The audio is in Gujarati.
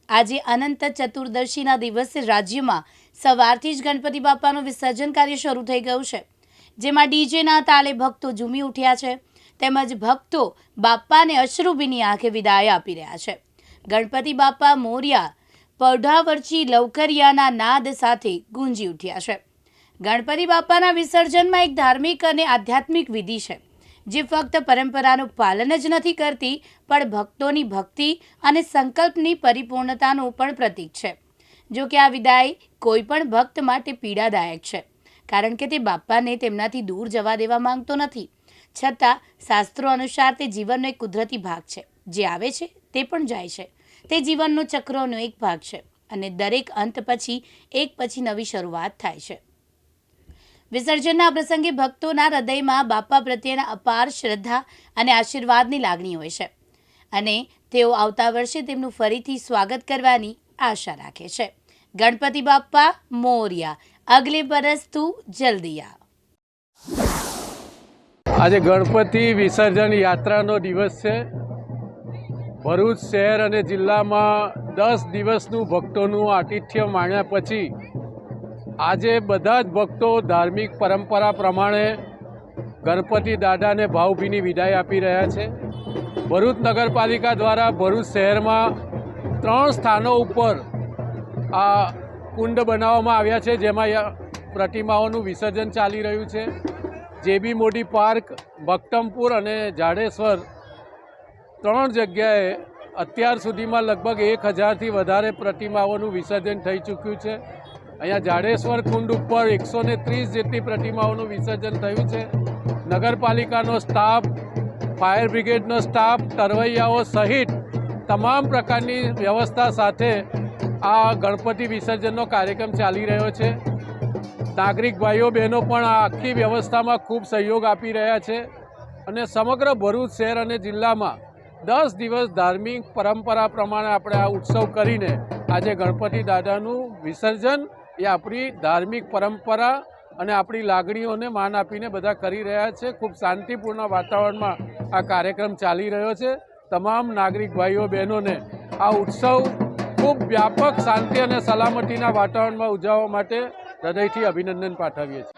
આજે અનંત ચતુર્દશીના દિવસે રાજ્યમાં સવારથી જ ગણપતિ બાપાનું વિસર્જન કાર્ય શરૂ થઈ ગયું છે, જેમાં ડીજેના તાલે ભક્તો ઝૂમી ઉઠ્યા છે તેમજ ભક્તો બાપાને અશ્રુભીની આંખે વિદાય આપી રહ્યા છે। ગણપતિ બાપા મોર્યા પૌઢાવર્ચી લવકરિયાના નાદ સાથે ગુંજી ઉઠ્યા છે। ગણપતિ બાપાના વિસર્જનમાં એક ધાર્મિક અને આધ્યાત્મિક વિધિ છે, જે ફક્ત પરંપરાનું પાલન જ નથી કરતી, પણ ભક્તોની ભક્તિ અને સંકલ્પની પરિપૂર્ણતાનું પણ પ્રતીક છે। જો કે આ વિદાય કોઈ પણ ભક્ત માટે પીડાદાયક છે, કારણ કે તે બાપાને તેમનાથી દૂર જવા દેવા માંગતો નથી। છતાં શાસ્ત્રો અનુસાર તે જીવનનો એક કુદરતી ભાગ છે, જે આવે છે તે પણ જાય છે। તે જીવનનો ચક્રનો એક ભાગ છે અને દરેક અંત પછી એક પછી નવી શરૂઆત થાય છે। વિસર્જનના પ્રસંગે ભક્તોના હૃદયમાં બાપા પ્રત્યેના અપાર શ્રદ્ધા અને આશીર્વાદની લાગણી હોય છે અને તેઓ આવતા વર્ષે તેમનું ફરીથી સ્વાગત કરવાની આશા રાખે છે। ગણપતિ બાપા મોર્યા, અગલે બરસ તું જલ્દી આ। આજે ગણપતિ વિસર્જન યાત્રાનો દિવસ છે। ભરૂચ શહેર અને જિલ્લામાં 10 દિવસનું ભક્તોનું આતિથ્ય માણ્યા પછી આજે બધા જ ભક્તો ધાર્મિક પરંપરા પ્રમાણે ગણપતિ દાદાને ભાવભીની વિદાય આપી રહ્યા છે। ભરૂચ નગરપાલિકા દ્વારા ભરૂચ શહેરમાં 3 સ્થાનો ઉપર આ કુંડ બનાવવામાં આવ્યા છે, જેમાં પ્રતિમાઓનું વિસર્જન ચાલી રહ્યું છે। જેબી મોદી પાર્ક, ભક્તમપુર અને જાડેશ્વર 3 જગ્યાએ અત્યાર સુધીમાં લગભગ 1000થી વધારે પ્રતિમાઓનું વિસર્જન થઈ ચૂક્યું છે। અહીંયા જાડેશ્વર કુંડ ઉપર 130 જેટલી પ્રતિમાઓનું વિસર્જન થયું છે। નગરપાલિકાનો સ્ટાફ, ફાયર બ્રિગેડનો સ્ટાફ, તરવૈયાઓ સહિત તમામ પ્રકારની વ્યવસ્થા સાથે આ ગણપતિ વિસર્જનનો કાર્યક્રમ ચાલી રહ્યો છે। નાગરિક ભાઈઓ બહેનો પણ આ આખી વ્યવસ્થામાં ખૂબ સહયોગ આપી રહ્યા છે અને સમગ્ર ભરૂચ શહેર અને જિલ્લામાં 10 દિવસ ધાર્મિક પરંપરા પ્રમાણે આપણે આ ઉત્સવ કરીને આજે ગણપતિ દાદાનું વિસર્જન એ આપણી ધાર્મિક પરંપરા અને આપણી લાગણીઓને માન આપીને બધા કરી રહ્યા છે। ખૂબ શાંતિપૂર્ણ વાતાવરણમાં આ કાર્યક્રમ ચાલી રહ્યો છે। તમામ નાગરિક ભાઈઓ બહેનોને આ ઉત્સવ ખૂબ વ્યાપક શાંતિ અને સલામતીના વાતાવરણમાં ઉજવવા માટે હૃદયથી અભિનંદન પાઠવીએ છીએ।